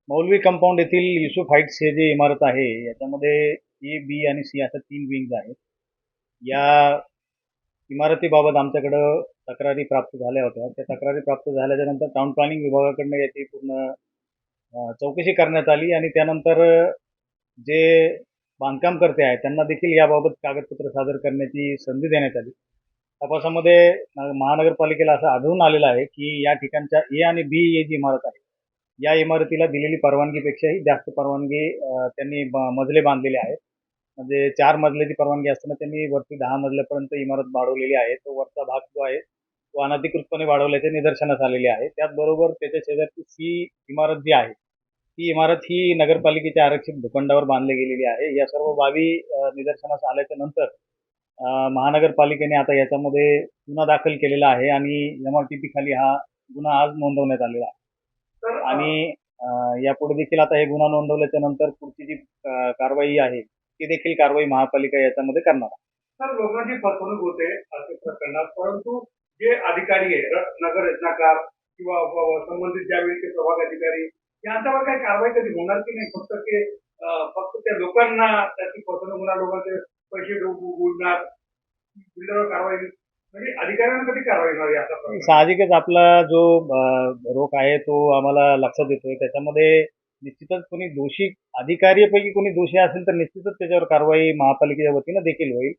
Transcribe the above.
मौलवी कंपाऊंड येथील युसूफ हाईट्स हे जे इमारत आहे, याच्यामध्ये ए, बी आणि सी अशा 3 विंग्ज आहेत. या इमारतीबाबत आमच्याकडं तक्रारी प्राप्त झाल्या होत्या. त्या तक्रारी प्राप्त झाल्याच्या नंतर टाउन प्लॅनिंग विभागाकडनं याची पूर्ण चौकशी करण्यात आली आणि त्यानंतर जे बांधकामकर्ते आहेत त्यांना देखील याबाबत कागदपत्र सादर करण्याची संधी देण्यात आली. तपासामध्ये महानगरपालिकेला असं आढळून आलेलं आहे, की या ठिकाणच्या ए आणि बी ही जी इमारत आहे, या इमारतीला दिलेली परवानगीपेक्षाही जास्त परवानगी त्यांनी मजले बांधलेले आहेत. म्हणजे 4 मजल्याची परवानगी असताना त्यांनी वरती 10 मजल्यापर्यंत इमारत वाढवलेली आहे. तो वरचा भाग जो आहे, तो अनधिकृतपणे वाढवल्याचे निदर्शनास आलेले आहे. त्याचबरोबर त्याच्या शेजारची सी इमारत जी आहे, ती इमारत ही नगरपालिकेच्या आरक्षित भूखंडावर बांधली गेलेली आहे. या सर्व बाबी निदर्शनास आल्याच्या नंतर महानगरपालिकेने आता याच्यामध्ये गुन्हा दाखल केलेला आहे आणि एमआरटीपी खाली हा गुन्हा आज नोंदवण्यात आलेला आहे. आणि यापुढे देखील आता हे गुन्हा नोंदवल्याच्या नंतर पुढची जी कारवाई आहे, ती देखील कारवाई महापालिका याच्यामध्ये करणार आहे. तर लोकांची फसवणूक होते अशा प्रकरणात, परंतु जे अधिकारी आहे नगर रचनाकार किंवा संबंधित ज्यावेळी ते प्रभाग अधिकारी यांच्यावर काही कारवाई कधी होणार की नाही? फक्त त्या लोकांना त्याची फसवणूक होणार, लोकांचे पैसे बुडणार, बिल्डरवर कारवाई म्हणजे अधिकाऱ्यांना कधी कारवाई होणार याचा? साहजिकच आपला जो रोख आहे तो आम्हाला लक्षात येतोय. त्याच्यामध्ये निश्चितच कोणी दोषी अधिकाऱ्यापैकी कोणी दोषी असेल तर निश्चितच त्याच्यावर कारवाई महापालिकेच्या वतीनं देखील होईल.